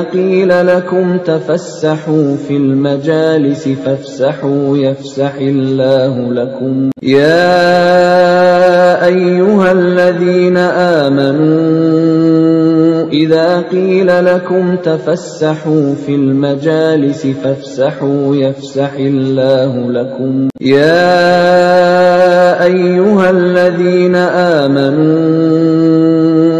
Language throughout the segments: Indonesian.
قيل لكم تفسحوا في المجالس فافسحوا يفسح الله لكم يا أيها الذين آمنوا إذا قيل لكم تفسحوا في المجالس فافسحوا يفسح الله لكم يا أيها الذين آمنوا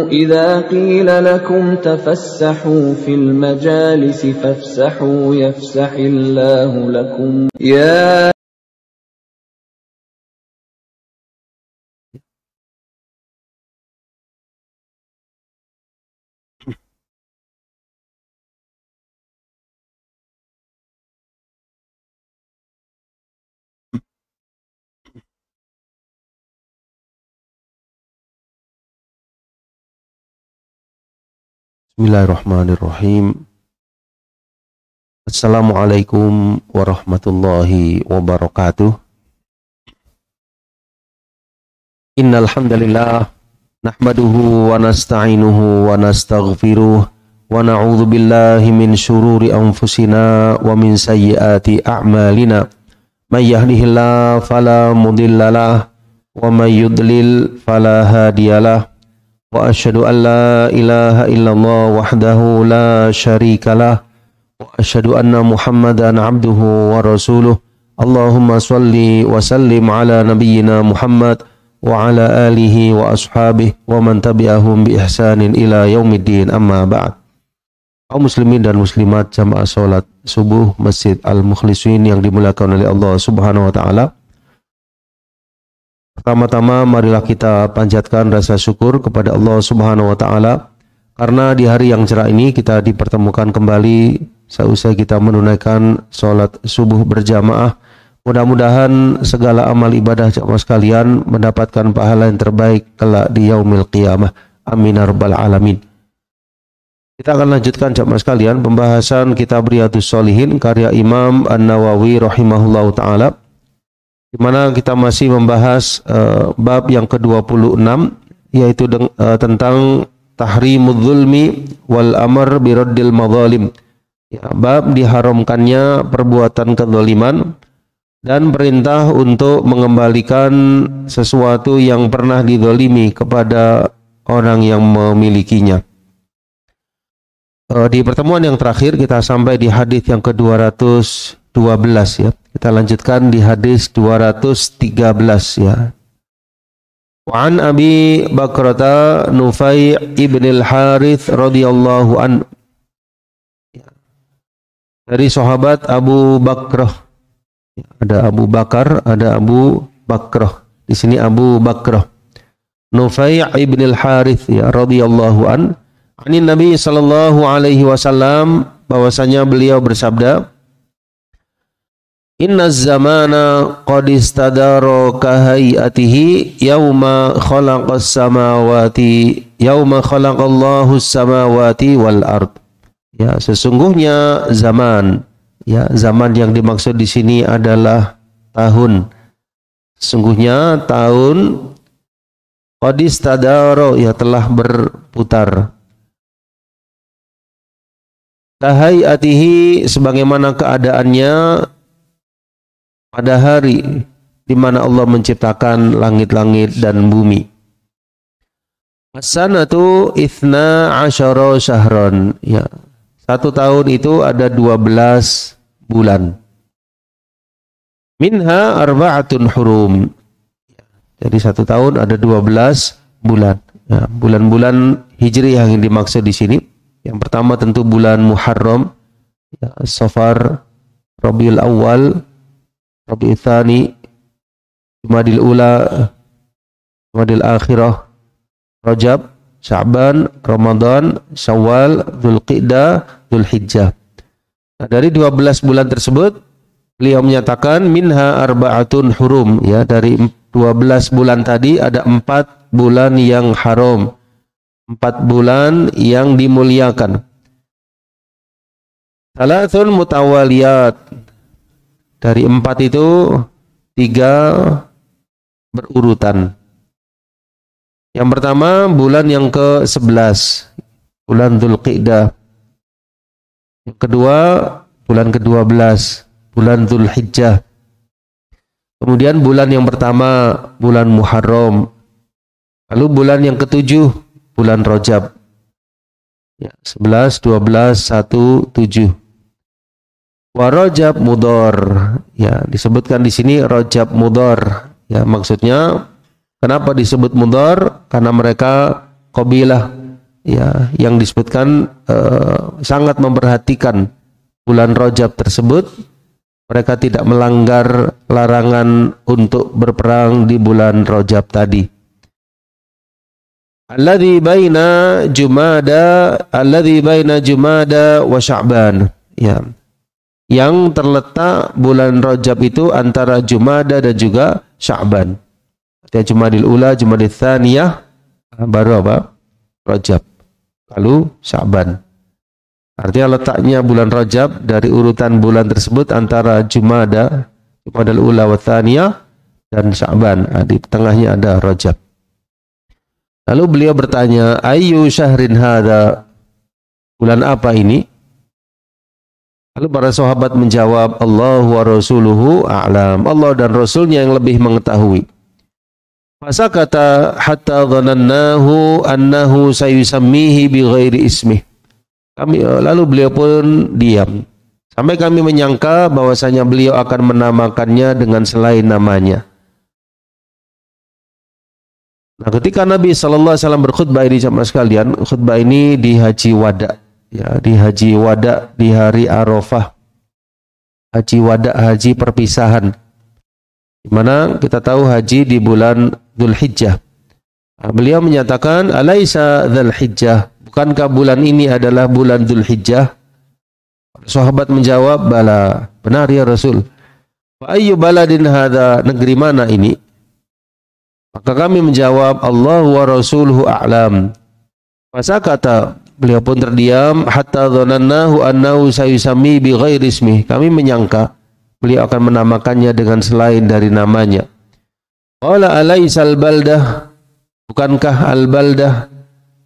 إذا قيل لكم تفسحوا في المجالس فافسحوا يفسح الله لكم يا Bismillahirrahmanirrahim. Assalamualaikum warahmatullahi wabarakatuh. Innal hamdalillah nahmaduhu wa nasta'inuhu wa nastaghfiruh wa na'udzu billahi min syururi anfusina wa min sayyiati a'malina. May yahdihillahu fala mudhillalah wa may yudlil fala hadiyalah. Wa asyhadu an la ilaha illallah wahdahu la syarikalah wa asyhadu anna Muhammadan abduhu wa rasuluh. Allahumma shalli wa sallim ala nabiyyina Muhammad wa ala alihi wa ashabihi wa man tabi'ahum bi ihsanin ila yaumiddin, amma ba'd. Kaum muslimin dan muslimat jamaah salat subuh Masjid Al-Mukhlisin yang dimuliakan oleh Allah Subhanahu wa taala. Pertama-tama marilah kita panjatkan rasa syukur kepada Allah Subhanahu wa taala karena di hari yang cerah ini kita dipertemukan kembali seusai kita menunaikan salat subuh berjamaah. Mudah-mudahan segala amal ibadah jamaah sekalian mendapatkan pahala yang terbaik kelak di yaumil qiyamah. Amin ya rabbal alamin. Kita akan lanjutkan jamaah sekalian pembahasan kitab Riyadhus Shalihin karya Imam An-Nawawi rahimahullahu taala, di mana kita masih membahas bab yang ke-26, yaitu tentang tahrimudz zulmi wal amr biraddil madzalim. Ya, bab diharamkannya perbuatan kezaliman dan perintah untuk mengembalikan sesuatu yang pernah dizalimi kepada orang yang memilikinya. Di pertemuan yang terakhir kita sampai di hadis yang ke-212 ya. Kita lanjutkan di hadis 213 ya. Wa an Abi Bakrata Nufai ibn al-Harith radhiyallahu an. Dari sahabat Abu Bakrah. Ada Abu Bakar, ada Abu Bakrah. Di sini Abu Bakrah. Nufai ibn al-Harith ya radhiyallahu an. Anin Nabi sallallahu alaihi wasallam, bahwasanya beliau bersabda, Inna zamana qad istadara kahayatihi yauma khalaqas samawati yauma khalaqallahu samawati wal ard. Ya, sesungguhnya zaman, ya, zaman yang dimaksud di sini adalah tahun. Sesungguhnya tahun qad istadara, ya, telah berputar. Kahayatihi, sebagaimana keadaannya pada hari di mana Allah menciptakan langit-langit dan bumi. As-sanatu ithna asyara syahron. Ya, satu tahun itu ada 12 bulan. Minha arba'atun hurum. Jadi satu tahun ada 12 bulan. Ya, bulan-bulan Hijri yang dimaksud di sini. Yang pertama tentu bulan Muharram, ya, Safar, Rabiul Awal, Rabiul Tsani, Jumadil Ula, Jumadil Akhirah, Rajab, Sya'ban, Ramadan, Syawal, Dzulqa'dah, Dzulhijjah. Nah, dari 12 bulan tersebut beliau menyatakan minha arba'atun hurum, ya, dari 12 bulan tadi ada 4 bulan yang haram, 4 bulan yang dimuliakan. Salasun mutawaliyat, dari 4 itu 3 berurutan. Yang pertama bulan yang ke-11, bulan Dzulqa'dah. Yang kedua, bulan ke-12, bulan Dzulhijjah. Kemudian bulan yang pertama, bulan Muharram. Lalu bulan yang ke-7, bulan Rajab. Ya, 11, 12, 1, 7. Wa Rajab Mudhar. Ya, disebutkan di sini Rajab Mudhar. Ya, maksudnya kenapa disebut Mudhar? Karena mereka qabilah ya yang disebutkan sangat memperhatikan bulan Rajab tersebut. Mereka tidak melanggar larangan untuk berperang di bulan Rajab tadi. Alladzi baina Jumada wa Sya'ban. Ya. Yang terletak bulan Rajab itu antara Jumada dan juga Sya'ban. Artinya Jumadil Ula, Jumadil Tsaniyah, baru apa? Rajab. Lalu Sya'ban. Artinya letaknya bulan Rajab dari urutan bulan tersebut antara Jumadil Ula wa Tsaniyah dan Sya'ban. Di tengahnya ada Rajab. Lalu beliau bertanya, ayyu syahrin hadha? Bulan apa ini? Lalu para sahabat menjawab, Allah wa rasuluhu a'lam. Allah dan Rasulnya yang lebih mengetahui. Masa kata hatta dhanannahu annahu sayusammihi bi ghairi ismih. Lalu beliau pun diam. Sampai kami menyangka bahwasanya beliau akan menamakannya dengan selain namanya. Nah, ketika Nabi SAW berkhutbah ini jamaah sekalian, khutbah ini di Haji Wada. Ya, di Haji Wada di hari Arafah. Haji Wada, haji perpisahan. Di mana kita tahu haji di bulan Dzulhijjah. Nah, beliau menyatakan, "Alaisa Dzulhijjah? Bukankah bulan ini adalah bulan Dzulhijjah?" Sahabat menjawab, "Bala." Benar ya Rasul. "Wa ayyu baladin hadza?" Negeri mana ini? Maka kami menjawab, Allah wa rasuluhu a'lam. Masa kata beliau pun terdiam, hatta dhanannahu annahu sayusami bi ghairi ismih. Kami menyangka beliau akan menamakannya dengan selain dari namanya. Qala alaisal baldah? Bukankah al-baldah?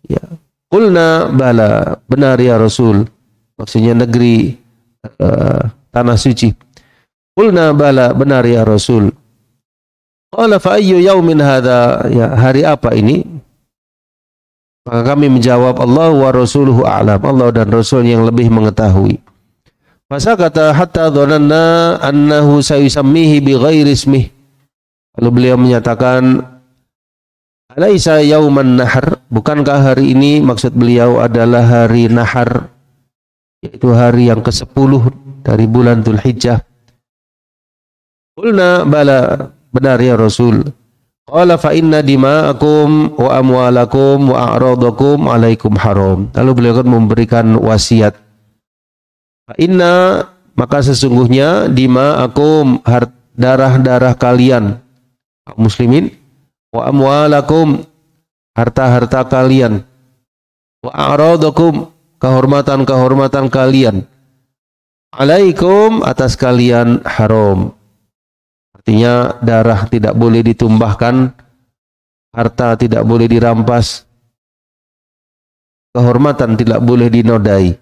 Ya. Qulna bala. Benar ya Rasul. Maksudnya negeri tanah suci. Qulna bala. Benar ya Rasul. Qala fa ayyu yaumin hadha? Ya, hari apa ini? Maka kami menjawab, Allah wa rasuluhu a'lam. Allah dan Rasul yang lebih mengetahui. Masa kata hatta dhananna annahu sayusammihi bi ghairi ismih. Lalu beliau menyatakan, alaisa yauman nahar? Bukankah hari ini maksud beliau adalah hari nahar, yaitu hari yang ke-10 dari bulan Dzulhijjah? Qulna bala. Benar ya Rasul. Qala fa inna dima'akum wa amwalakum wa a'radakum alaikum haram. Lalu beliau akan memberikan wasiat. Fa inna, maka sesungguhnya dima'akum, darah-darah kalian muslimin, wa amwalakum, harta-harta kalian, wa a'radakum, kehormatan-kehormatan kalian, alaikum, atas kalian haram. Artinya darah tidak boleh ditumbahkan, harta tidak boleh dirampas, kehormatan tidak boleh dinodai.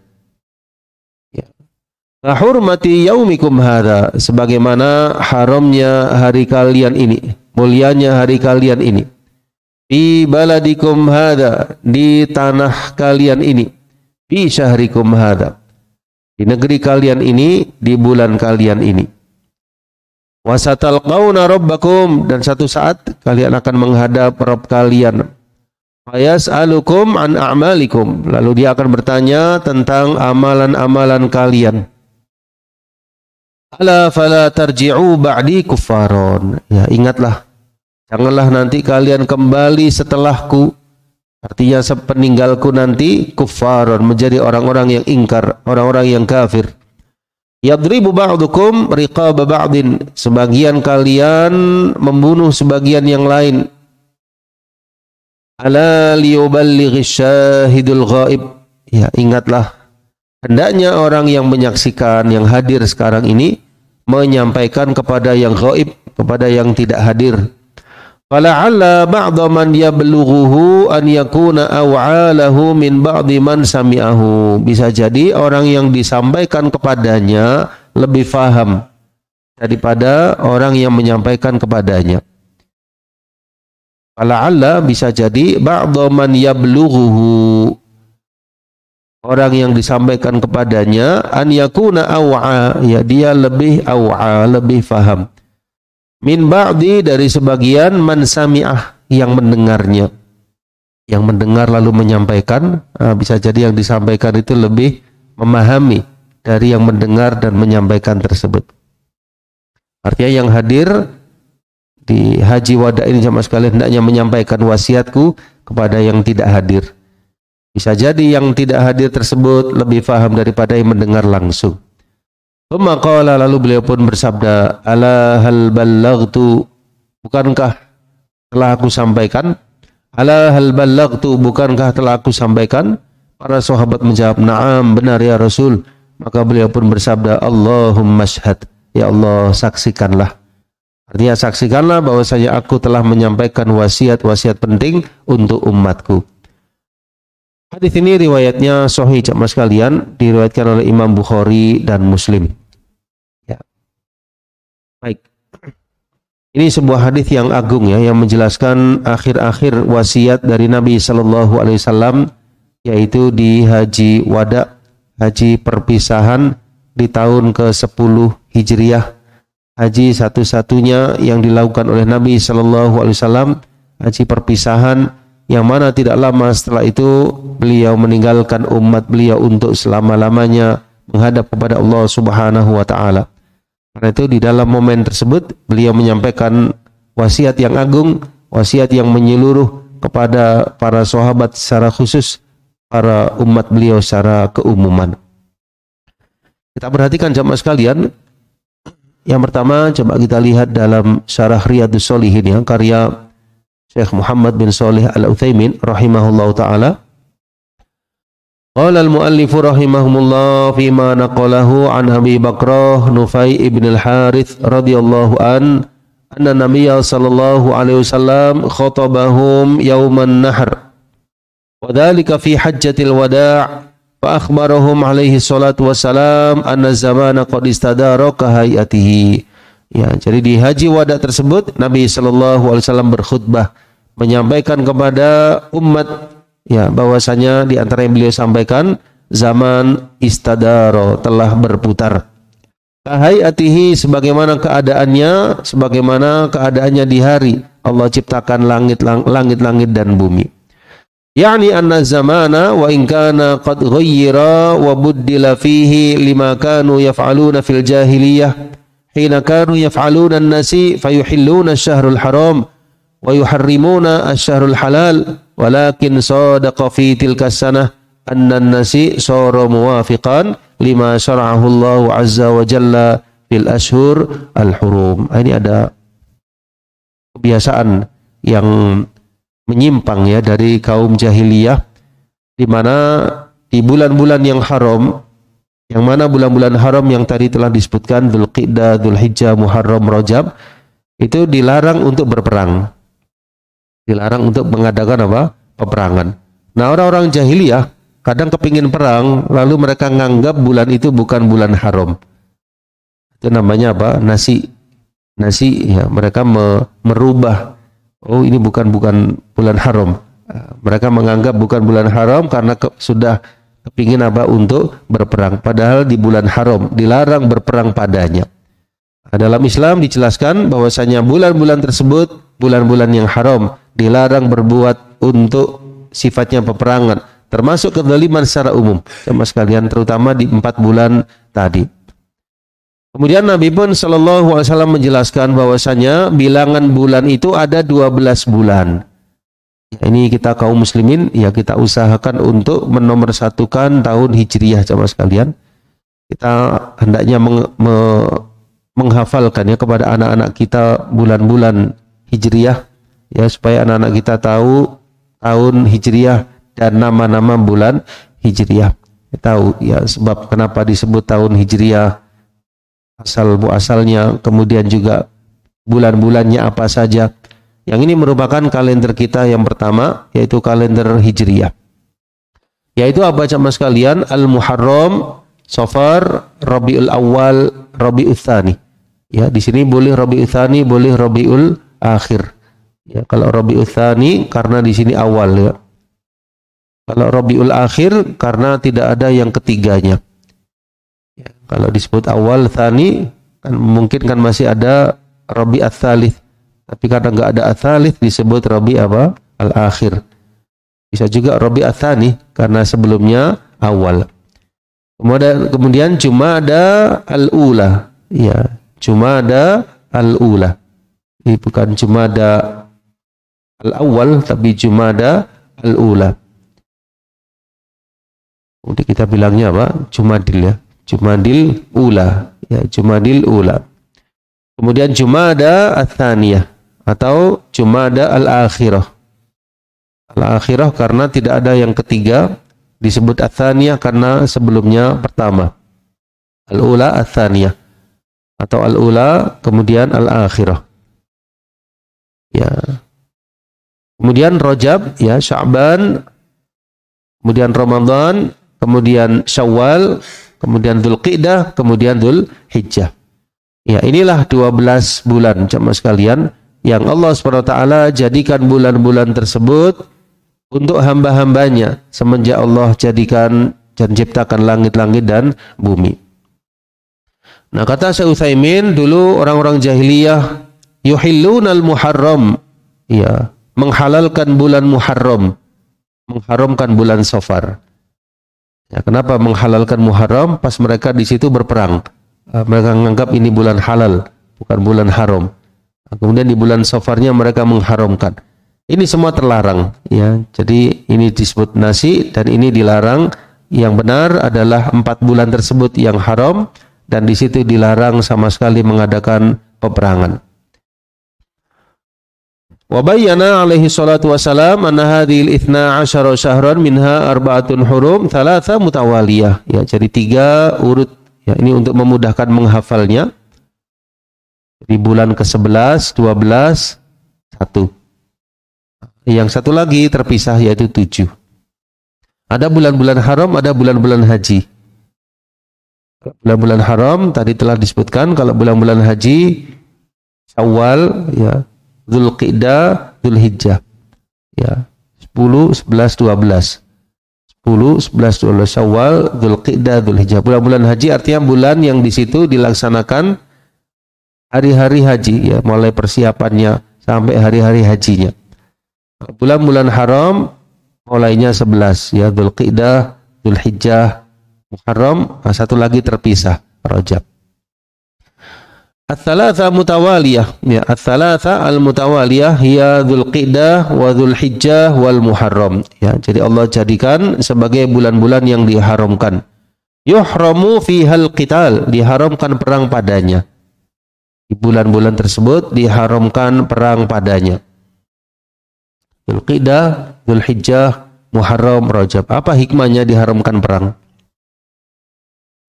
Ya. Hurmati yaumikum hadza, sebagaimana haramnya hari kalian ini, mulianya hari kalian ini. Fi baladikum hadza, di tanah kalian ini. Fi syahrikum hadza, di negeri kalian ini, di bulan kalian ini. Wasatalqauna rabbakum, dan satu saat kalian akan menghadap Rabb kalian. Fayas'alukum an a'malikum, lalu dia akan bertanya tentang amalan-amalan kalian. Ala fala tarji'u ba'di kuffaron. Ya, ingatlah, janganlah nanti kalian kembali setelahku, artinya sepeninggalku nanti, kuffaron, menjadi orang-orang yang ingkar, orang-orang yang kafir. Yadribu ba'dukum riqaba ba'din, sebagian kalian membunuh sebagian yang lain. Ala liyuballighi syahidul ghaib. Ya, ingatlah, hendaknya orang yang menyaksikan, yang hadir sekarang ini, menyampaikan kepada yang ghaib, kepada yang tidak hadir. fala'alla ba'dha man yablughuhu an yakuna aw'alahu min ba'di man sami'ahu. Bisa jadi orang yang disampaikan kepadanya lebih faham daripada orang yang menyampaikan kepadanya. Fala'alla bisa jadi ba'dha man yablughuhu, orang yang disampaikan kepadanya, an yakuna aw'a, ya dia lebih aw'a, lebih faham. Min ba'di, dari sebagian man sami'ah, yang mendengarnya. Yang mendengar lalu menyampaikan, bisa jadi yang disampaikan itu lebih memahami dari yang mendengar dan menyampaikan tersebut. Artinya yang hadir di haji wada ini jamaah sekalian hendaknya menyampaikan wasiatku kepada yang tidak hadir. Bisa jadi yang tidak hadir tersebut lebih faham daripada yang mendengar langsung. Qala, lalu beliau pun bersabda, ala hal ballaghtu, bukankah telah aku sampaikan? Ala hal ballaghtu, bukankah telah aku sampaikan? Para sahabat menjawab, na'am, benar ya Rasul. Maka beliau pun bersabda, Allahumma syhad, ya Allah saksikanlah. Artinya saksikanlah bahwasanya aku telah menyampaikan wasiat-wasiat penting untuk umatku. Hadis ini riwayatnya sahih jamaah sekalian, diriwayatkan oleh Imam Bukhari dan Muslim. Ya. Baik. Ini sebuah hadis yang agung ya, yang menjelaskan akhir-akhir wasiat dari Nabi sallallahu alaihi wasallam, yaitu di haji wada, haji perpisahan di tahun ke-10 Hijriah. Haji satu-satunya yang dilakukan oleh Nabi sallallahu alaihi wasallam, haji perpisahan, yang mana tidak lama setelah itu beliau meninggalkan umat beliau untuk selama-lamanya menghadap kepada Allah Subhanahu wa taala. Karena itu di dalam momen tersebut beliau menyampaikan wasiat yang agung, wasiat yang menyeluruh kepada para sahabat secara khusus, para umat beliau secara keumuman. Kita perhatikan jamaah sekalian. Yang pertama coba kita lihat dalam Syarah Riyadhus Shalihin ya, karya Syekh Muhammad bin Shalih Al-Utsaimin rahimahullahu taala. Qala al-muallif rahimahumullah fima naqalahu an Abi Bakrah Nufai ibn al-Harith radhiyallahu anna Nabiyya sallallahu alaihi wasallam khatabahum yauman nahr. Wa dzalika fi hajjatil wada' fa akhbarahum alaihi salatu wassalam anna zamana qad istadara ka hayatihi. Ya, jadi di haji wada tersebut Nabi sallallahu alaihi wasallam berkhutbah menyampaikan kepada umat ya bahwasanya di antara yang beliau sampaikan zaman istadaro telah berputar. Kahayatihi, sebagaimana keadaannya di hari Allah ciptakan langit-langit dan bumi. Yani anna zamana wa in kana qad ghayyira wa buddila fihi lima kanu yaf'aluna fil jahiliyah. Hina kanu yaf'aluna an-nasi fayuhilluna asy-syahrul haram wa yuharrimuna asy-syahrul halal, walakin sadaqa fi tilka sanah anna an-nasi sara muwafiqan lima syara'ahu Allah azza wa jalla fil ashhur al-hurum. Ini ada kebiasaan yang menyimpang ya dari kaum jahiliyah, di mana di bulan-bulan yang haram, yang mana bulan-bulan haram yang tadi telah disebutkan Dzulqa'dah, Dzulhijjah, Muharram, Rajab, itu dilarang untuk berperang. Dilarang untuk mengadakan apa? Peperangan. Nah, orang-orang jahiliyah kadang kepingin perang, lalu mereka menganggap bulan itu bukan bulan haram. Itu namanya apa? Nasi ya, mereka merubah. Oh, ini bukan bulan haram. Mereka menganggap bukan bulan haram karena sudah kepingin apa? Untuk berperang. Padahal di bulan haram dilarang berperang padanya. Dalam Islam dijelaskan bahwasanya bulan-bulan tersebut bulan-bulan yang haram, dilarang berbuat untuk sifatnya peperangan, termasuk kezaliman secara umum, sama sekalian, terutama di 4 bulan tadi. Kemudian Nabi pun sallallahu alaihi wasallam menjelaskan bahwasanya bilangan bulan itu ada 12 bulan. Ya, ini kita kaum muslimin ya kita usahakan untuk menomorsatukan tahun Hijriyah jamaah sekalian. Kita hendaknya menghafalkan ya kepada anak-anak kita bulan-bulan Hijriyah ya, supaya anak-anak kita tahu tahun Hijriyah dan nama-nama bulan Hijriyah. Tahu ya sebab kenapa disebut tahun Hijriyah, asal muasalnya, kemudian juga bulan-bulannya apa saja. Yang ini merupakan kalender kita yang pertama, yaitu kalender Hijriyah. Yaitu apa jamaah sekalian? Al-Muharram, Safar, Rabiul Awal, Rabiul Tsani. Ya, di sini boleh Rabiul Tsani, boleh Rabiul Akhir. Ya, kalau Rabiul Tsani karena di sini awal ya. Kalau Rabiul Akhir karena tidak ada yang ketiganya. Ya, kalau disebut awal Tsani kan mungkin kan masih ada Rabi Ats-Tsalits. Tapi karena enggak ada Ats-Tsalits disebut Rabi apa? Al-Akhir. Bisa juga Rabi Ats-Tsani karena sebelumnya awal. Kemudian Jumada Al-Ula. Ya, Jumada Al-Ula. Ini bukan Jumada Al-Awwal tapi Jumada Al-Ula. Udah kita bilangnya apa? Jumadil ya. Jumadil Ula. Ya, Jumadil Ula. Kemudian Jumada Ats-Tsaniyah atau Jumada Al-Akhirah. Al-Akhirah karena tidak ada yang ketiga, disebut Ats-Tsaniyah karena sebelumnya pertama. Al-Ula Ats-Tsaniyah atau Al-Ula kemudian Al-Akhirah. Ya. Kemudian Rajab ya, Sya'ban, kemudian Ramadan, kemudian Syawal, kemudian Dzulqa'dah, kemudian Dzulhijjah. Ya, inilah 12 bulan jemaah sekalian yang Allah SWT jadikan bulan-bulan tersebut untuk hamba-hambanya semenjak Allah jadikan dan ciptakan langit-langit dan bumi. Nah, kata Syekh Utsaimin, dulu orang-orang jahiliyah yuhillunal muharram, ya, menghalalkan bulan Muharram, mengharamkan bulan Safar. Ya, kenapa menghalalkan Muharram? Pas mereka di situ berperang. Mereka menganggap ini bulan halal, bukan bulan haram. Kemudian di bulan Safarnya mereka mengharamkan. Ini semua terlarang, ya. Jadi ini disebut nasi dan ini dilarang. Yang benar adalah 4 bulan tersebut yang haram dan di situ dilarang sama sekali mengadakan peperangan. Wa bayyana alaihi salatu wassalam anna hadhil 12 syahran minha 4 hurum, 3 mutawaliyah. Ya, jadi 3 urut. Ya, ini untuk memudahkan menghafalnya. Di bulan ke-11, 12, 1. Yang satu lagi terpisah yaitu 7. Ada bulan-bulan haram, ada bulan-bulan haji. Bulan-bulan haram tadi telah disebutkan. Kalau bulan-bulan haji, Syawal, ya, Dzulqa'dah, Dzulhijjah. Ya, 10, 11, 12. 10, 11, 12 Syawal, Dzulqa'dah, Dzulhijjah. Bulan-bulan haji artinya bulan yang di situ dilaksanakan hari-hari haji, ya, mulai persiapannya sampai hari-hari hajinya. Bulan-bulan haram mulainya 11, ya, Dzulqa'dah, Dzulhijjah, Muharram, satu lagi terpisah, Rajab. Ats-tsalatsa mutawaliyah, ya, ats-tsalatsa al-mutawaliyah hiya Dzulqa'dah wa Dzulhijjah wal Muharram. Ya, jadi Allah jadikan sebagai bulan-bulan yang diharamkan. Yuhramu fihal qital, diharamkan perang padanya. Di bulan-bulan tersebut diharamkan perang padanya. Dzulqa'dah, Dzulhijjah, Muharram, Rajab. Apa hikmahnya diharamkan perang?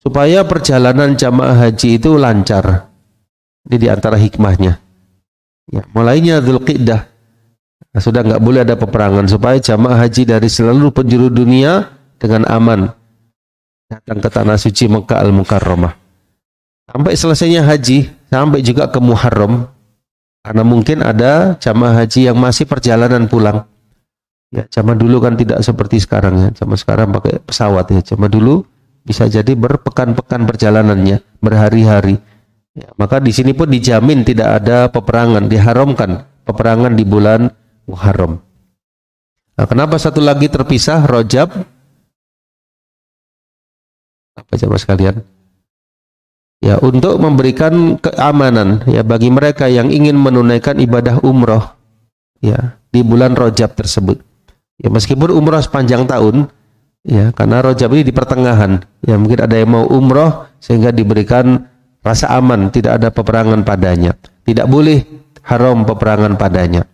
Supaya perjalanan jamaah haji itu lancar. Ini di antara hikmahnya. Ya, mulainya Dzulqa'dah. Nah, sudah nggak boleh ada peperangan supaya jamaah haji dari seluruh penjuru dunia dengan aman datang ke tanah suci Mekah Al-Mukarramah. Sampai selesainya haji, sampai juga ke Muharram. Karena mungkin ada jamaah haji yang masih perjalanan pulang. Ya, zaman dulu kan tidak seperti sekarang ya. Zaman sekarang pakai pesawat ya. Zaman dulu bisa jadi berpekan-pekan perjalanannya, berhari-hari. Ya, maka di sini pun dijamin tidak ada peperangan, diharamkan peperangan di bulan Muharram. Nah, kenapa satu lagi terpisah, Rajab? Apa jamaah sekalian? Ya, untuk memberikan keamanan ya bagi mereka yang ingin menunaikan ibadah umroh ya di bulan Rajab tersebut. Ya, meskipun umroh sepanjang tahun ya, karena Rajab ini di pertengahan. Ya, mungkin ada yang mau umroh sehingga diberikan rasa aman, tidak ada peperangan padanya. Tidak boleh haram peperangan padanya.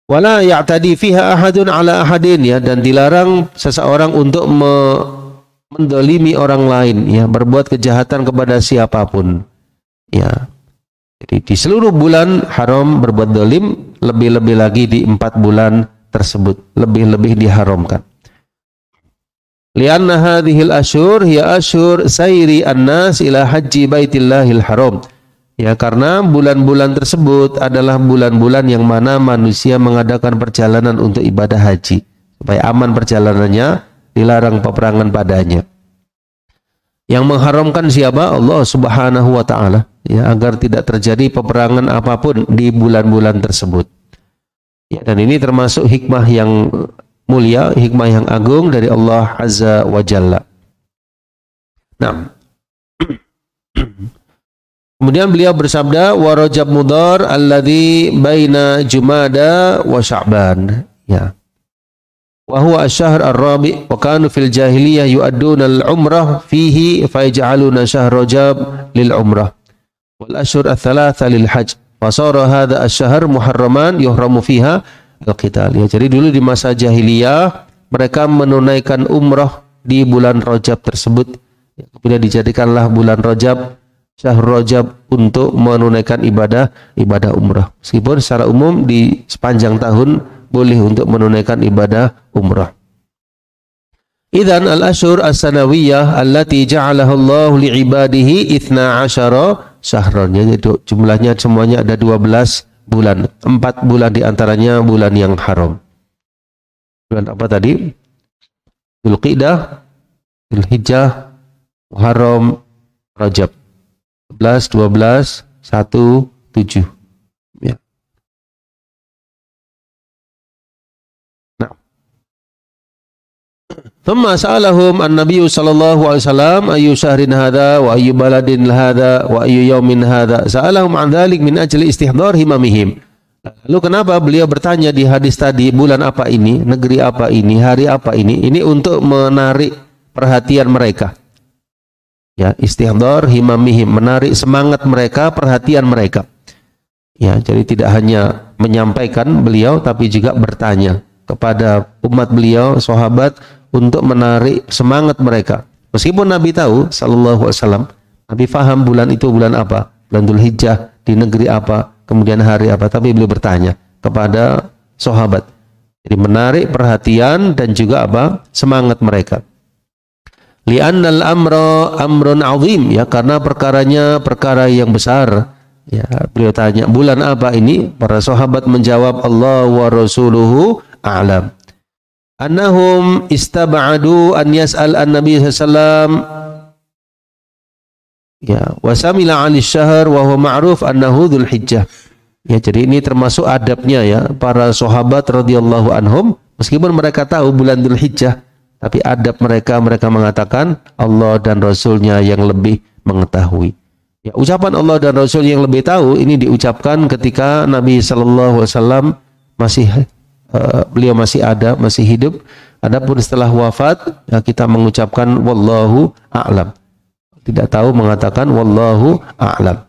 Wala ya'tadi fiha ahadun ala ahadin, ya, dan dilarang seseorang untuk mendolimi orang lain, ya, berbuat kejahatan kepada siapapun. Ya. Jadi Di seluruh bulan haram berbuat zalim, lebih-lebih lagi di 4 bulan tersebut, lebih-lebih diharamkan. Lianna hadhil asyhur hiya asyhur sayri an-nas ila haji baitillahil haram. Ya, karena bulan-bulan tersebut adalah bulan-bulan yang mana manusia mengadakan perjalanan untuk ibadah haji. Supaya aman perjalanannya, dilarang peperangan padanya. Yang mengharamkan siapa? Allah Subhanahu wa taala, ya, agar tidak terjadi peperangan apapun di bulan-bulan tersebut. Ya, dan ini termasuk hikmah yang mulia, hikmah yang agung dari Allah Azza wa Jalla. Nah, kemudian beliau bersabda, wa Rajab Mudhar alladzi baina Jumada wa Sya'ban. Ya. Wa huwa asy-syahr ar-rabi' wa kanu fil jahiliyah yu'adduna al-umrah fihi fa yaj'aluna syahr Rajab lil umrah wal ashhur ats-tsalatsa lil hajj. Fa sara hadza asy-syahr muharraman yuhramu fiha al-qital. Ya, jadi dulu di masa jahiliyah mereka menunaikan umrah di bulan Rajab tersebut. Ya, kemudian dijadikanlah bulan Rajab, syahr Rajab, untuk menunaikan ibadah umrah. Meskipun secara umum di sepanjang tahun boleh untuk menunaikan ibadah umrah. Idzan al-ashhur as-sanawiyah allati ja'alaha Allah li'ibadihi 12 syahran. Jadi jumlahnya semuanya ada 12 bulan. 4 bulan diantaranya bulan yang haram. Bulan apa tadi? Dzulqa'dah, Dzulhijjah, Muharram, Rajab. 11, 12, 1, 7. Ya. Nah. Thumma sa'alahum an-nabiy sallallahu alaihi wasallam ayu syahrin hadha wa ayu baladin hadha wa ayu yaumin hadha. Sa'alahum an dzalik min ajli istihdar himamihim. Lalu kenapa beliau bertanya di hadis tadi, bulan apa ini, negeri apa ini, hari apa ini? Ini untuk menarik perhatian mereka. Ya, istihdar himamihim, menarik semangat mereka, perhatian mereka. Ya, jadi tidak hanya menyampaikan beliau, tapi juga bertanya kepada umat beliau, sahabat, untuk menarik semangat mereka. Meskipun Nabi tahu, sallallahu alaihi wasallam, Nabi faham bulan itu bulan apa, bulan Dzulhijjah, di negeri apa, kemudian hari apa, tapi beliau bertanya kepada sahabat. Jadi menarik perhatian dan juga apa, semangat mereka. Li'annal amra amrun azim, ya, karena perkaranya perkara yang besar. Ya, beliau tanya, bulan apa ini? Para sahabat menjawab, Allah wa rasuluhu a'lam. Annahum istab'adu an yas'al an-nabi sallallahu alaihi wasallam, ya, wa samila 'anil syahr wa huwa ma'ruf annahu Dzulhijjah. Ya, jadi ini termasuk adabnya, ya, para sahabat radhiyallahu anhum, meskipun mereka tahu bulan Dzulhijjah, tapi adab mereka mengatakan Allah dan Rasulnya yang lebih mengetahui. Ya, ucapan Allah dan Rasul yang lebih tahu ini diucapkan ketika Nabi Sallallahu Alaihi Wasallam beliau masih ada, masih hidup. Adapun setelah wafat, ya, kita mengucapkan wallahu a'lam. Tidak tahu mengatakan wallahu a'lam.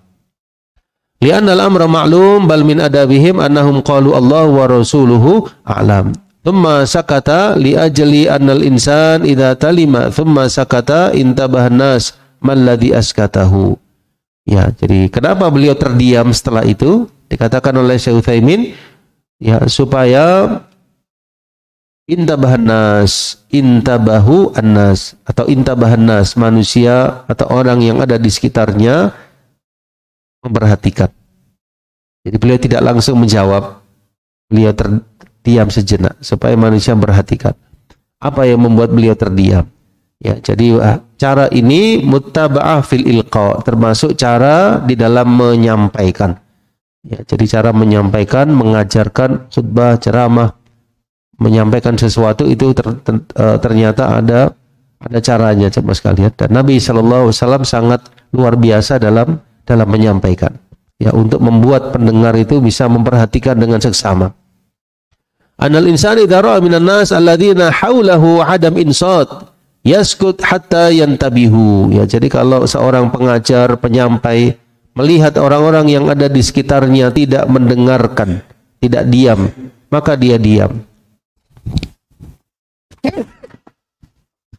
Li'annal amra ma'lum bal min adabihim annahum qalu Allah wa rasuluhu a'lam. Thumma sakata li ajli annal insan idza talima thumma sakata intabahan nas malladhi askatahu. Ya, jadi kenapa beliau terdiam setelah itu? Dikatakan oleh Syekh Utsaimin, ya, supaya intabahan nas, intabahu annas, atau intabahan nas, manusia atau orang yang ada di sekitarnya memperhatikan. Jadi beliau tidak langsung menjawab, beliau terdiam sejenak supaya manusia memperhatikan. Apa yang membuat beliau terdiam? Ya, jadi cara ini muttaba'ah fil ilqa, termasuk cara di dalam menyampaikan. Ya, jadi cara menyampaikan, mengajarkan, khutbah, ceramah, menyampaikan sesuatu itu ternyata ada caranya, coba sekalian. Dan Nabi Shallallahu Alaihi Wasallam sangat luar biasa dalam menyampaikan. Ya, untuk membuat pendengar itu bisa memperhatikan dengan seksama. Anal insani dara minan nas alladzina haulahu adam insat yaskut hatta yantabihu. Ya, jadi kalau seorang pengajar, penyampai melihat orang-orang yang ada di sekitarnya tidak mendengarkan, tidak diam, maka dia diam.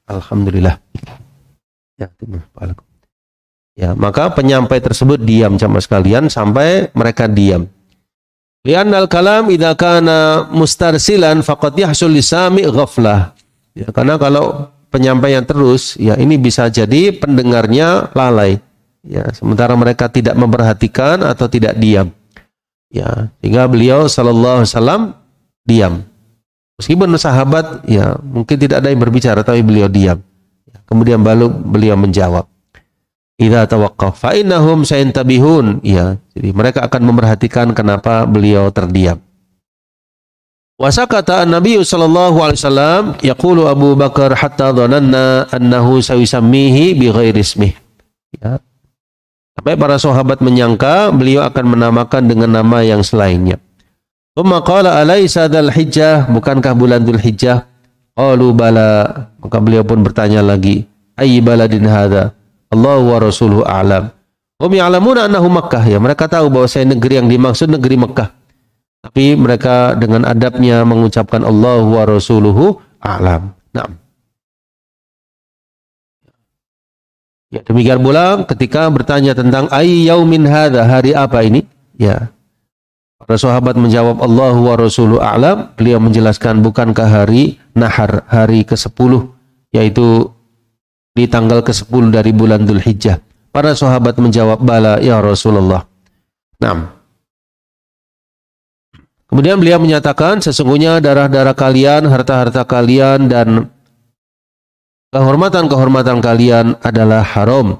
Alhamdulillah. Ya, Ya, maka penyampai tersebut diam sama sekalian sampai mereka diam. Li'annal kalam idza kana mustarsilan faqad yahsul lisami ghaflah. Ya, karena kalau penyampaian terus, ya ini bisa jadi pendengarnya lalai. Ya, sementara mereka tidak memperhatikan atau tidak diam. Ya, sehingga beliau sallallahu alaihi wasallam diam. Meskipun sahabat ya mungkin tidak ada yang berbicara tapi beliau diam. Kemudian baru beliau menjawab. Idza tawaqqaf fa innahum sayantabihun. Ya, jadi mereka akan memperhatikan kenapa beliau terdiam. Wa sakata an-nabiy sallallahu alaihi wasallam yaqulu Abu Bakar hatta dhananna annahu sayusammihi bi ghairi ismihi. Ya. Sampai para sahabat menyangka beliau akan menamakan dengan nama yang selainnya. Tsumma qala alaysa dzal hijjah, bukankah bulan Dzulhijjah? Qalu bala. Maka beliau pun bertanya lagi, ayy baladin hadza? Allah wa rasuluhu a'lam. Hum ya'lamuna annahu Makkah. Ya, mereka tahu bahwa negeri yang dimaksud negeri Makkah. Tapi mereka dengan adabnya mengucapkan Allah wa rasuluhu a'lam. Naam. Ya, demikian pula ketika bertanya tentang ayy yaumin hadza, hari apa ini? Ya. Para sahabat menjawab Allah wa rasuluhu a'lam. Beliau menjelaskan bukankah hari Nahar, hari ke-10, yaitu di tanggal ke-10 dari bulan Dzulhijjah. Para sahabat menjawab bala ya Rasulullah. Naam. Kemudian beliau menyatakan sesungguhnya darah-darah kalian, harta-harta kalian dan kehormatan-kehormatan kalian adalah haram.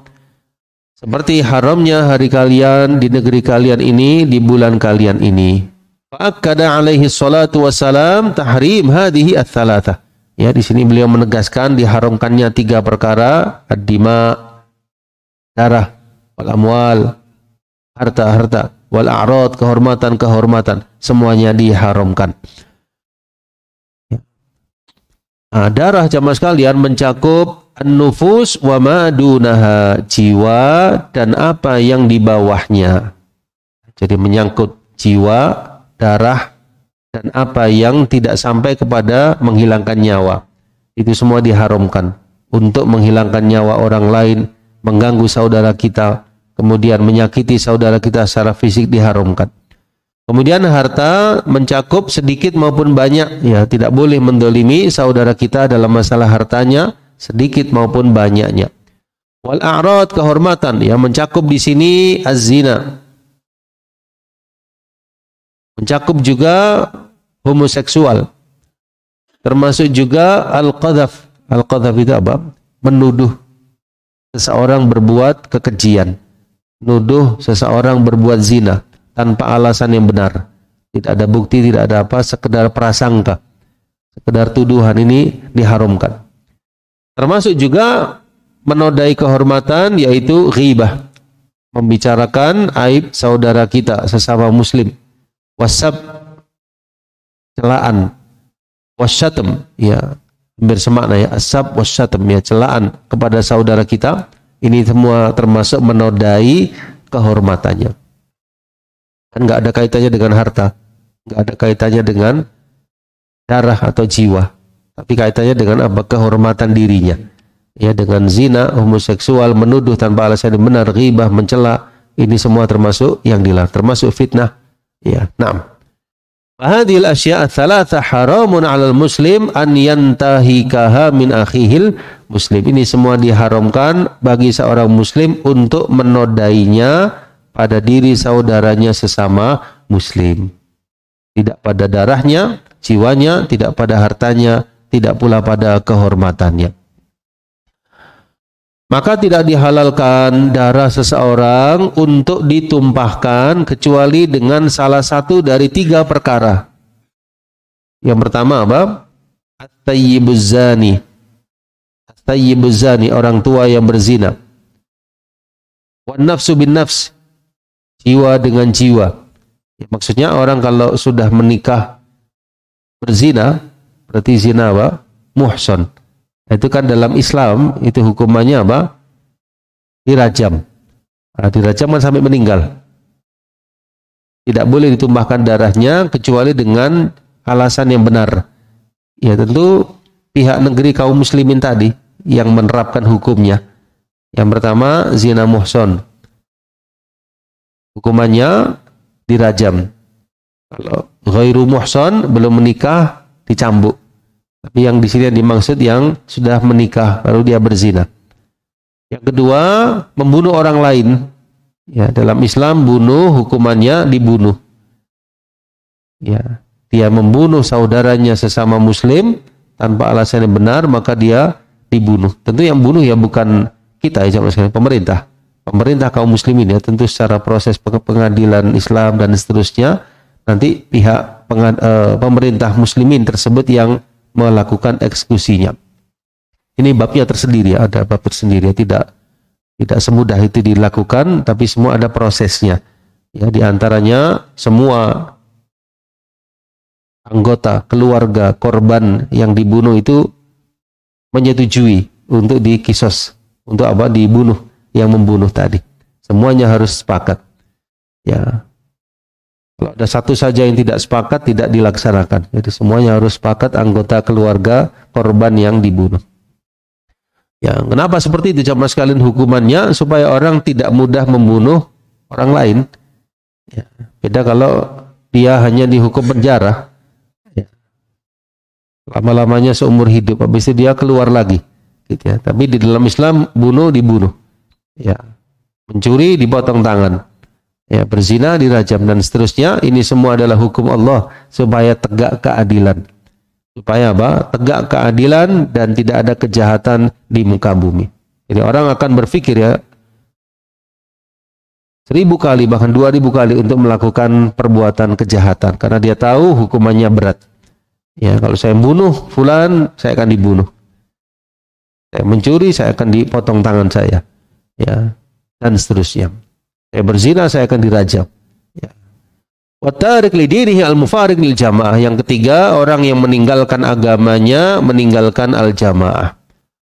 Seperti haramnya hari kalian di negeri kalian ini, di bulan kalian ini. Fa'akkada alaihi salatu wassalam tahrim hadhihi ats-tsalatsah. Ya, di sini beliau menegaskan diharamkannya 3 perkara, ad-dima, darah, wal amwal, harta-harta, wal a'rad, kehormatan-kehormatan, semuanya diharamkan. Nah, darah jamaah sekalian mencakup an-nufus wa ma dunaha, jiwa dan apa yang di bawahnya. Jadi menyangkut jiwa, darah, dan apa yang tidak sampai kepada menghilangkan nyawa. Itu semua diharamkan. Untuk menghilangkan nyawa orang lain, mengganggu saudara kita, kemudian menyakiti saudara kita secara fisik diharamkan. Kemudian harta mencakup sedikit maupun banyak. Ya, tidak boleh mendolimi saudara kita dalam masalah hartanya, sedikit maupun banyaknya. Wal a'rad, kehormatan, ya mencakup di sini az-zina. Mencakup juga homoseksual. Termasuk juga al-qadhaf. Al-qadhaf itu apa? Menuduh seseorang berbuat kekejian. Nuduh seseorang berbuat zina tanpa alasan yang benar. Tidak ada bukti, tidak ada apa, sekedar prasangka. Sekedar tuduhan, ini diharamkan. Termasuk juga menodai kehormatan, yaitu ghibah. Membicarakan aib saudara kita sesama muslim. Wasab, celaan. Wasyatam, ya bersemakna ya, asab wasyatam, ya celaan kepada saudara kita. Ini semua termasuk menodai kehormatannya. Kan nggak ada kaitannya dengan harta, nggak ada kaitannya dengan darah atau jiwa, tapi kaitannya dengan apa? Kehormatan dirinya. Ya, dengan zina, homoseksual, menuduh tanpa alasan yang benar, ghibah, mencela, ini semua termasuk yang dilarang, termasuk fitnah. Ya, naam. Fahadhil asya' ats-tsalatsa haramun 'alal muslim an yantahikaha min akhihil muslim. Ini semua diharamkan bagi seorang muslim untuk menodainya pada diri saudaranya sesama muslim. Tidak pada darahnya, jiwanya, tidak pada hartanya, tidak pula pada kehormatannya. Maka tidak dihalalkan darah seseorang untuk ditumpahkan kecuali dengan salah satu dari 3 perkara. Yang pertama apa? At-tayyibuz zani. At-tayyibuz zani, orang tua yang berzina. Wan nafsu bin nafs, jiwa dengan jiwa. Ya, maksudnya orang kalau sudah menikah berzina, berarti zina apa? Muhsan. Itu kan dalam Islam itu hukumannya apa? Dirajam. Nah, dirajam kan sampai meninggal. Tidak boleh ditumpahkan darahnya kecuali dengan alasan yang benar. Ya tentu pihak negeri kaum muslimin tadi yang menerapkan hukumnya. Yang pertama zina muhson, hukumannya dirajam. Kalau ghairu muhson, belum menikah, dicambuk. Tapi yang di sini dimaksud yang sudah menikah baru dia berzina. Yang kedua, membunuh orang lain. Ya, dalam Islam bunuh hukumannya dibunuh. Ya, dia membunuh saudaranya sesama muslim tanpa alasan yang benar, maka dia dibunuh. Tentu yang bunuh ya bukan kita ya, pemerintah. Pemerintah kaum muslimin ya, tentu secara proses pengadilan Islam dan seterusnya nanti pihak pemerintah muslimin tersebut yang melakukan eksekusinya. Ini babnya tersendiri, ada bab tersendiri, tidak semudah itu dilakukan, tapi semua ada prosesnya. Ya, di antaranya semua anggota keluarga korban yang dibunuh itu menyetujui untuk dikisos, untuk apa? Dibunuh yang membunuh tadi. Semuanya harus sepakat. Ya. Kalau ada satu saja yang tidak sepakat, tidak dilaksanakan. Jadi semuanya harus sepakat, anggota keluarga korban yang dibunuh. Ya, kenapa seperti itu jamaah sekalian hukumannya? Supaya orang tidak mudah membunuh orang lain. Ya, beda kalau dia hanya dihukum penjara. Ya. Lama-lamanya seumur hidup, habis itu dia keluar lagi. Gitu ya. Tapi di dalam Islam bunuh dibunuh. Ya. Mencuri dipotong tangan. Ya, berzina dirajam dan seterusnya. Ini semua adalah hukum Allah supaya tegak keadilan. Supaya apa? Tegak keadilan dan tidak ada kejahatan di muka bumi. Jadi orang akan berpikir ya 1000 kali bahkan 2000 kali untuk melakukan perbuatan kejahatan karena dia tahu hukumannya berat. Ya, kalau saya membunuh fulan, saya akan dibunuh. Saya mencuri, saya akan dipotong tangan saya. Ya, dan seterusnya. Saya berzina, saya akan dirajam. Ya. Wa tariq li dinihi al-mufariq lil jamaah. Yang ketiga, orang yang meninggalkan agamanya, meninggalkan al-jamaah.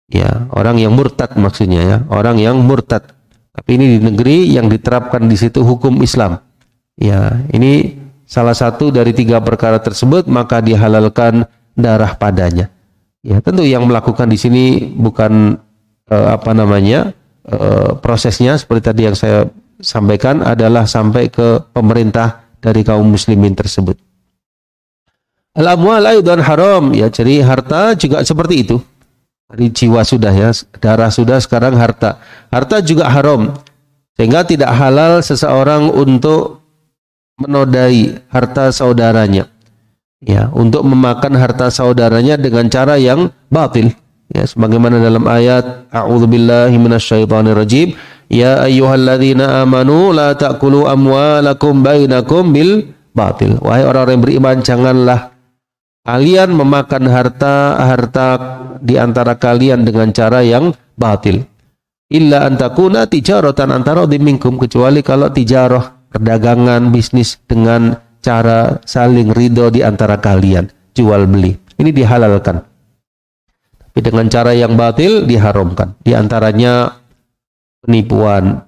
Ya, orang yang murtad maksudnya ya, orang yang murtad. Tapi ini di negeri yang diterapkan di situ hukum Islam. Ya, ini salah satu dari 3 perkara tersebut, maka dihalalkan darah padanya. Ya, tentu yang melakukan di sini bukan prosesnya seperti tadi yang saya sampaikan adalah sampai ke pemerintah dari kaum muslimin tersebut. Al-amwal aidan haram, ya, jadi harta juga seperti itu. Dari jiwa sudah ya, darah sudah, sekarang harta. Harta juga haram. Sehingga tidak halal seseorang untuk menodai harta saudaranya. Ya, untuk memakan harta saudaranya dengan cara yang batil. Ya, sebagaimana dalam ayat A'udzubillahi minasyaitonirrajim, ya ayyuhalladzina amanu la ta'kulu amwalakum bainakum bil batil. Wahai orang-orang yang beriman, janganlah kalian memakan harta di antara kalian dengan cara yang batil. Illa antakuna tijaratan antara minkum, kecuali kalau tijarah, perdagangan, bisnis dengan cara saling ridho di antara kalian, jual beli. Ini dihalalkan. Tapi dengan cara yang batil diharamkan. Di antaranya penipuan,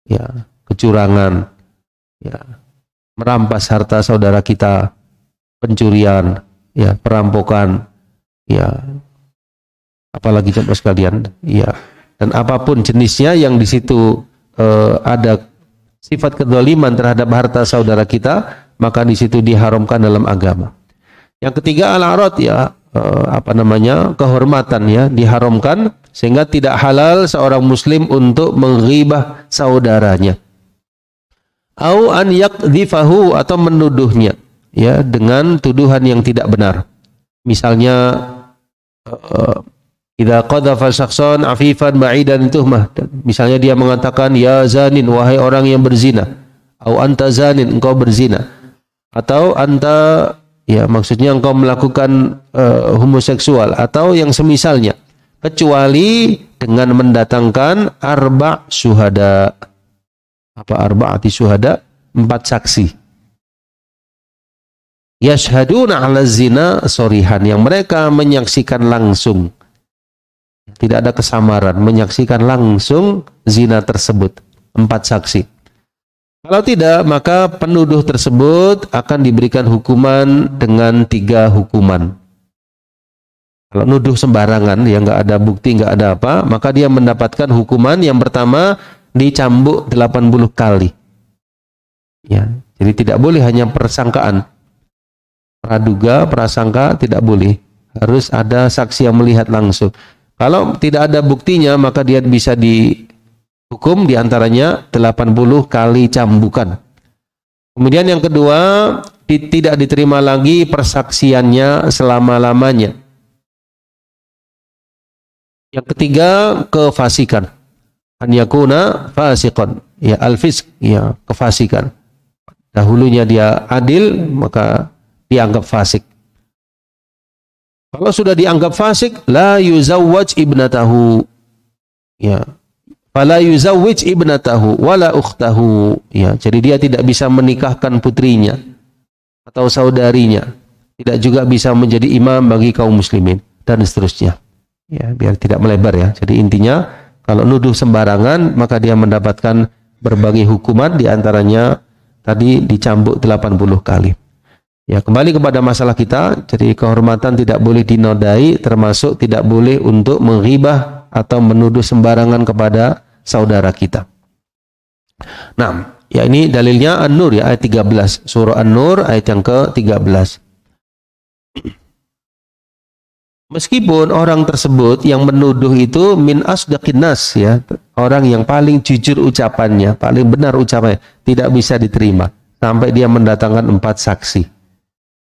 ya, kecurangan, ya, merampas harta saudara kita, pencurian, ya, perampokan, ya, apalagi coba sekalian, ya, dan apapun jenisnya yang di situ ada sifat kedzaliman terhadap harta saudara kita, maka di situ diharamkan dalam agama. Yang ketiga al-arad, ya, kehormatan, ya, diharamkan sehingga tidak halal seorang muslim untuk menghibah saudaranya. Au an yakdzifahu, atau menuduhnya, ya, dengan tuduhan yang tidak benar. Misalnya idza qadhafa syakhsan afifan ba'idan tuhmah, misalnya dia mengatakan ya zanin, wahai orang yang berzina, au anta zanin, engkau berzina, atau anta, ya, maksudnya engkau melakukan homoseksual atau yang semisalnya, kecuali dengan mendatangkan syuhada. Apa arba'ati syuhada? 4 saksi. Yashhaduna 'ala zina sorihan, yang mereka menyaksikan langsung. Tidak ada kesamaran, menyaksikan langsung zina tersebut. 4 saksi. Kalau tidak, maka penuduh tersebut akan diberikan hukuman dengan 3 hukuman. Kalau nuduh sembarangan, ya nggak ada bukti, nggak ada apa, maka dia mendapatkan hukuman yang pertama dicambuk 80 kali. Ya, jadi tidak boleh hanya persangkaan. Praduga, prasangka tidak boleh. Harus ada saksi yang melihat langsung. Kalau tidak ada buktinya, maka dia bisa dihukum diantaranya 80 kali cambukan. Kemudian yang kedua, tidak diterima lagi persaksiannya selama-lamanya. Yang ketiga, kefasikan. An yakuna fasiqan. Ya, al-fisq, ya, kefasikan. Dahulunya dia adil, maka dianggap fasik. Kalau sudah dianggap fasik, la yuzawwaj ibnatahu. Ya. Fala yuzawwij ibnatahu wala ukhtahu. Ya, jadi dia tidak bisa menikahkan putrinya atau saudarinya. Tidak juga bisa menjadi imam bagi kaum muslimin dan seterusnya. Ya, biar tidak melebar ya. Jadi intinya kalau nuduh sembarangan maka dia mendapatkan berbagai hukuman, diantaranya tadi dicambuk 80 kali. Ya, kembali kepada masalah kita. Jadi kehormatan tidak boleh dinodai, termasuk tidak boleh untuk menghibah atau menuduh sembarangan kepada saudara kita. Nah, ya ini dalilnya An-Nur ya, ayat 13. Surah An-Nur ayat yang ke-13. Meskipun orang tersebut yang menuduh itu min asdaqin nas ya, orang yang paling jujur ucapannya, paling benar ucapannya, tidak bisa diterima sampai dia mendatangkan 4 saksi.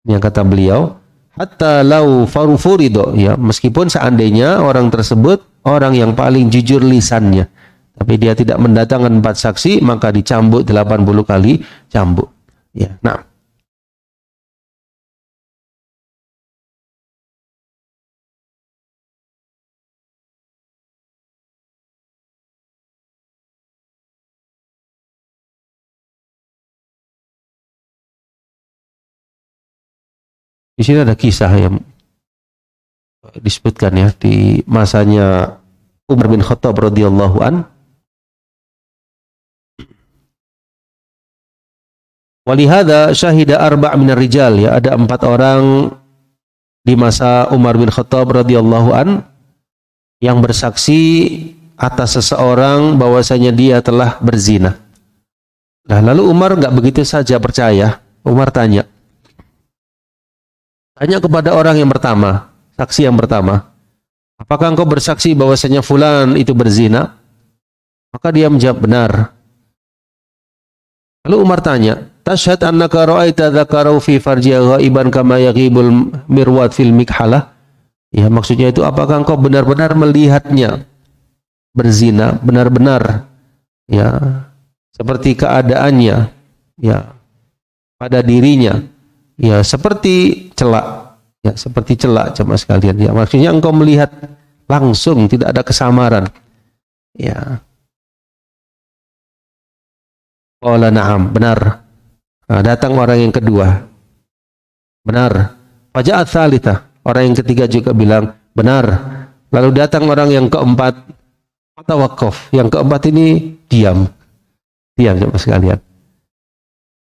Yang kata beliau, hatta lau farufurido ya, meskipun seandainya orang tersebut orang yang paling jujur lisannya, tapi dia tidak mendatangkan 4 saksi, maka dicambuk 80 kali cambuk. Ya, nah. Di sini ada kisah yang disebutkan ya di masanya Umar bin Khattab radhiyallahu an. Walihada syahida arba' minar rijal ya, ada 4 orang di masa Umar bin Khattab radhiyallahu an yang bersaksi atas seseorang bahwasanya dia telah berzina. Nah, lalu Umar nggak begitu saja percaya. Umar tanya kepada orang yang pertama, saksi yang pertama, apakah engkau bersaksi bahwasanya fulan itu berzina? Maka dia menjawab benar. Lalu Umar tanya, tashhad annaka ra'aita dzakarahu fi farjiha ghaiban kama yaghibul mirwat fil mikhalah? Ya, maksudnya itu apakah engkau benar-benar melihatnya berzina, benar-benar ya seperti keadaannya ya pada dirinya, ya seperti celak, ya seperti celak jemaah sekalian. Ya, maksudnya engkau melihat langsung, tidak ada kesamaran. Ya. Qala na'am, benar. Nah, datang orang yang kedua. Benar. Faja'at tsalitsah, orang yang ketiga juga bilang benar. Lalu datang orang yang keempat, tawaqqaf. Yang keempat ini diam. Diam jemaah sekalian.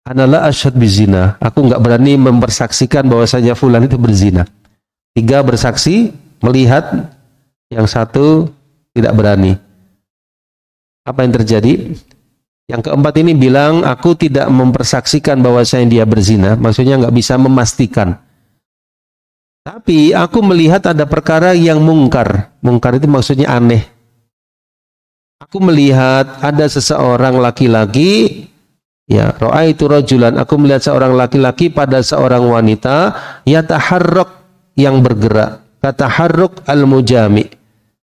Analah asyhad bizina, aku enggak berani mempersaksikan bahwasanya fulan itu berzina. 3 bersaksi melihat, yang 1 tidak berani. Apa yang terjadi? Yang keempat ini bilang, aku tidak mempersaksikan bahwasanya dia berzina, maksudnya enggak bisa memastikan. Tapi aku melihat ada perkara yang mungkar. Mungkar itu maksudnya aneh. Aku melihat ada seseorang laki-laki, ya, ra'aitu rajulan, aku melihat seorang laki-laki pada seorang wanita, yataharrak, yang bergerak, kataharruk al-mujami.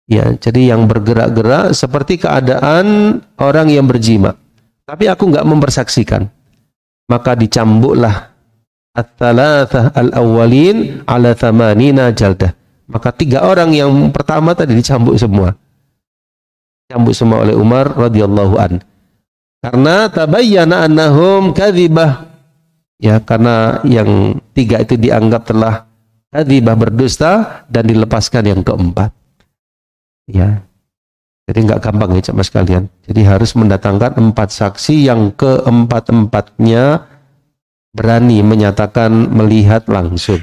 Ya, jadi yang bergerak-gerak seperti keadaan orang yang berjima. Tapi aku enggak mempersaksikan. Maka dicambuklah at-thalathah al-awwalin ala thamanina jaldah. Maka 3 orang yang pertama tadi dicambuk semua. Dicambuk semua oleh Umar radhiyallahu an. Karena tabayyana annahum kadzibah. Ya, karena yang 3 itu dianggap telah kadzibah, berdusta, dan dilepaskan yang keempat. Ya. Jadi nggak gampang ya jemaah sekalian. Jadi harus mendatangkan 4 saksi yang keempat-empatnya berani menyatakan melihat langsung.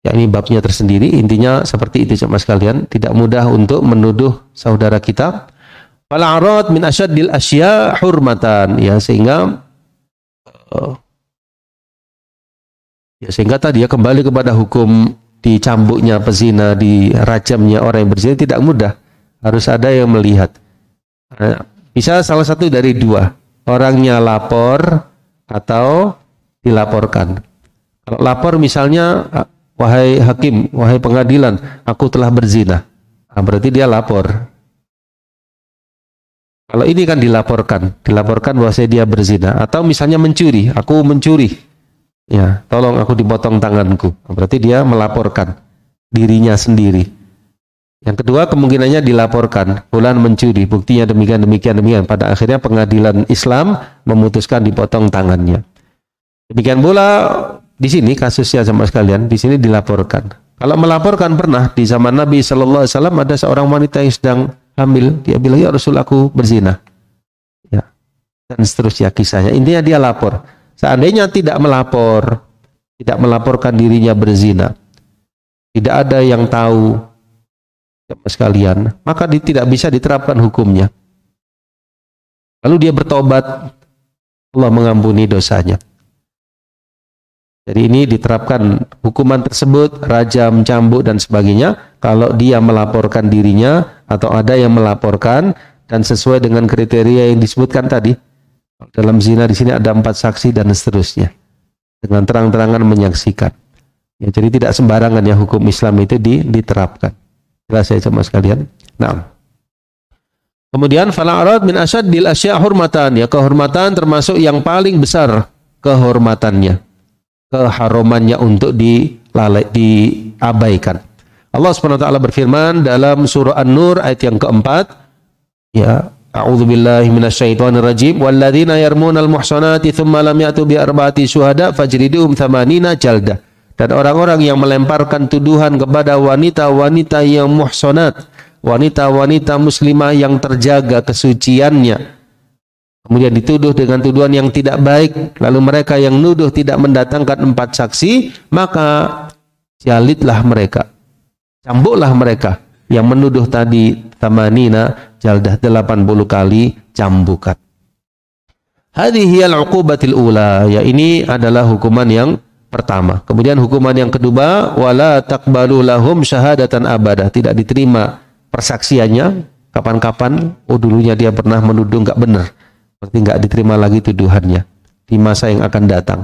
Ya, ini babnya tersendiri. Intinya seperti itu jemaah sekalian, tidak mudah untuk menuduh saudara kita. Fal a'rad min asyaddil asya hurmatan, ya, sehingga tadi ya kembali kepada hukum dicambuknya pezina, dirajamnya orang yang berzina tidak mudah. Harus ada yang melihat. Bisa salah satu dari dua, orangnya lapor atau dilaporkan. Kalau lapor misalnya, wahai hakim, wahai pengadilan, aku telah berzina, nah, berarti dia lapor. Kalau ini kan dilaporkan bahwa dia berzina. Atau misalnya mencuri, aku mencuri, ya, tolong aku dipotong tanganku, nah, berarti dia melaporkan dirinya sendiri. Yang kedua kemungkinannya dilaporkan, fulan mencuri, buktinya demikian. Pada akhirnya pengadilan Islam memutuskan dipotong tangannya. Demikian pula di sini kasusnya sama sekalian, di sini dilaporkan. Kalau melaporkan, pernah di zaman Nabi Shallallahu Alaihi Wasallam ada seorang wanita yang sedang hamil, dia bilang, ya Rasul, aku berzina, ya, dan seterusnya kisahnya. Intinya dia lapor. Seandainya tidak melaporkan dirinya berzina, tidak ada yang tahu sama sekalian, maka tidak bisa diterapkan hukumnya. Lalu dia bertobat, Allah mengampuni dosanya. Jadi ini diterapkan hukuman tersebut, rajam, cambuk dan sebagainya, kalau dia melaporkan dirinya atau ada yang melaporkan dan sesuai dengan kriteria yang disebutkan tadi. Dalam zina di sini ada 4 saksi dan seterusnya, dengan terang-terangan menyaksikan. Ya, jadi tidak sembarangan ya hukum Islam itu diterapkan. Jelas ya jemaah sekalian. Nah, kemudian fala arad min asyaddil asya hurmatan, ya, kehormatan termasuk yang paling besar kehormatannya, keharumannya untuk diabaikan. Allah Subhanahu wa taala berfirman dalam surah An-Nur ayat yang keempat, ya, a'udzubillahi minasyaitonir rajim, walladzina yarmunal muhsanati tsumma lam ya'tu bi arba'ati syuhada fajriduhum 80 jaldah. Dan orang-orang yang melemparkan tuduhan kepada wanita-wanita yang muhsanat, wanita-wanita muslimah yang terjaga kesuciannya, kemudian dituduh dengan tuduhan yang tidak baik, lalu mereka yang nuduh tidak mendatangkan 4 saksi, maka jalidlah mereka, cambuklah mereka yang menuduh tadi, tamanina jaldah, 80 kali cambukan. Hadhihi al-uqubatil ula, ya, ini adalah hukuman yang pertama. Kemudian hukuman yang kedua, wala taqbalu lahum syahadatan abadah, tidak diterima persaksiannya kapan-kapan. Oh, dulunya dia pernah menuduh enggak benar, berarti enggak diterima lagi tuduhannya di masa yang akan datang.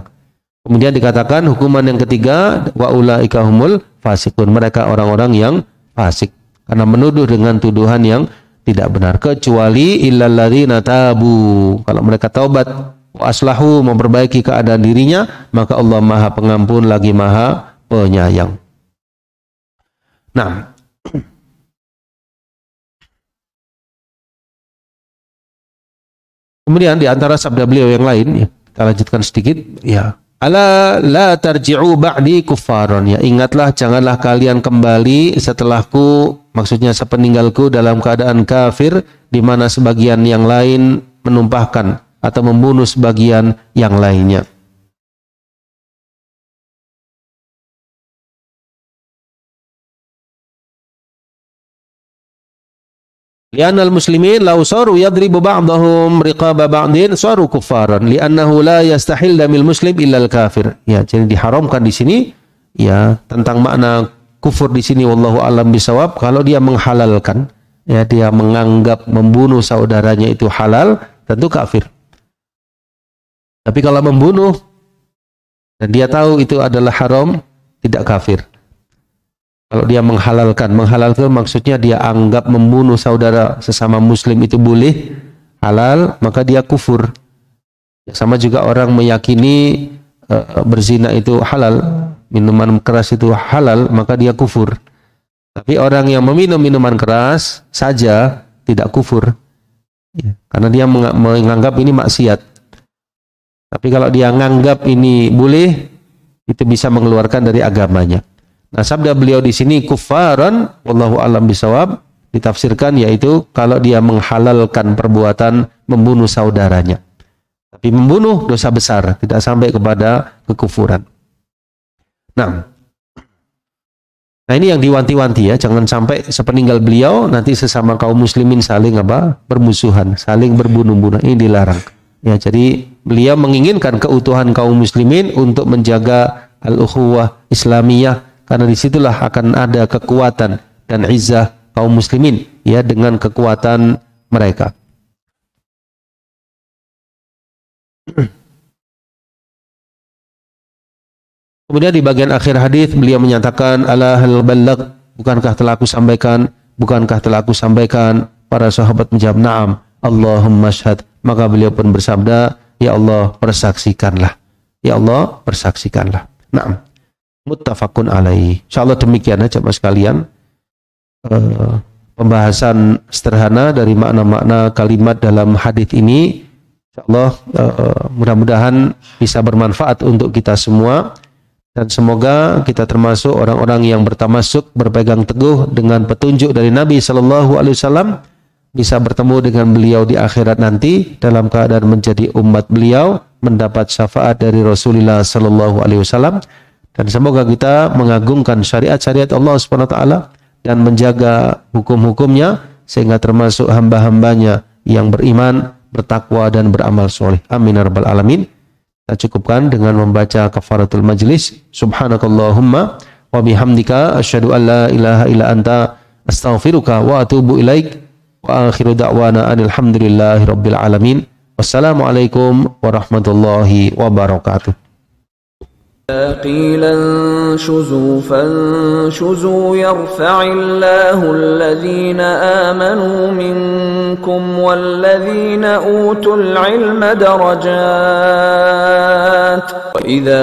Kemudian dikatakan hukuman yang ketiga, wa ulaika humul fasikun, mereka orang-orang yang fasik karena menuduh dengan tuduhan yang tidak benar, kecuali illal ladzina tabu, kalau mereka taubat, wa aslahu, memperbaiki keadaan dirinya, maka Allah Maha Pengampun lagi Maha Penyayang. Nah, kemudian di antara sabda beliau yang lain, ya, kita lanjutkan sedikit, ya, ala la tarji'u ba'di kuffaron, ya, ingatlah janganlah kalian kembali setelahku, maksudnya sepeninggalku, dalam keadaan kafir, di mana sebagian yang lain menumpahkan atau membunuh sebagian yang lainnya. Li'annal muslimin law saru yadribu ba'dahum riqaba ba'din saru kuffaran li'annahu la yastahil damil muslim illa al-kafir. Ya, jadi diharamkan di sini, ya, tentang makna kufur di sini wallahu alam bisawab, kalau dia menghalalkan, ya, dia menganggap membunuh saudaranya itu halal, tentu kafir. Tapi kalau membunuh dan dia tahu itu adalah haram, tidak kafir. Kalau dia menghalalkan maksudnya dia anggap membunuh saudara sesama muslim itu boleh, halal, maka dia kufur. Sama juga orang meyakini berzina itu halal, minuman keras itu halal, maka dia kufur. Tapi orang yang meminum minuman keras saja tidak kufur, ya, karena dia menganggap ini maksiat. Tapi kalau dia menganggap ini boleh, itu bisa mengeluarkan dari agamanya. Nah, sabda beliau di sini kuffaran, wallahu alam bisawab, ditafsirkan yaitu kalau dia menghalalkan perbuatan membunuh saudaranya. Tapi membunuh dosa besar, tidak sampai kepada kekufuran. Nah, Nah, ini yang diwanti-wanti ya, jangan sampai sepeninggal beliau nanti sesama kaum muslimin saling bermusuhan, saling berbunuh-bunuh. Ini dilarang. Ya, jadi beliau menginginkan keutuhan kaum muslimin untuk menjaga al-ukhuwah Islamiyah, karena disitulah akan ada kekuatan dan izzah kaum muslimin ya dengan kekuatan mereka. Kemudian di bagian akhir hadis beliau menyatakan, ala hal balagh, bukankah telah aku sampaikan, bukankah telah aku sampaikan? Para sahabat menjawab, na'am. Allahumma syhad. Maka beliau pun bersabda, ya Allah persaksikanlah, ya Allah persaksikanlah. Na'am. Muttafaqun alaih. Insyaallah demikian ya jemaah sekalian, pembahasan sederhana dari makna-makna kalimat dalam hadis ini. Insyaallah mudah-mudahan bisa bermanfaat untuk kita semua. Dan semoga kita termasuk orang-orang yang bertamasuk, berpegang teguh dengan petunjuk dari Nabi Sallallahu Alaihi Wasallam, bisa bertemu dengan beliau di akhirat nanti dalam keadaan menjadi umat beliau, mendapat syafaat dari Rasulullah Sallallahu Alaihi Wasallam, dan semoga kita mengagungkan syariat-syariat Allah Subhanahu Wa Taala dan menjaga hukum-hukumnya sehingga termasuk hamba-hambanya yang beriman, bertakwa dan beramal soleh. Amin ya rabbal alamin. Kita cukupkan dengan membaca kafaratul majlis. Subhanakallahumma wa bihamdika asyhadu an la ilaha illa anta astaghfiruka wa atubu ilaik. Wa akhiru da'wana alhamdulillahi rabbil alamin. Wassalamualaikum warahmatullahi wabarakatuh. قيل انشزوا فانشزوا يرفع الله الذين آمنوا منكم والذين أوتوا العلم درجات وإذا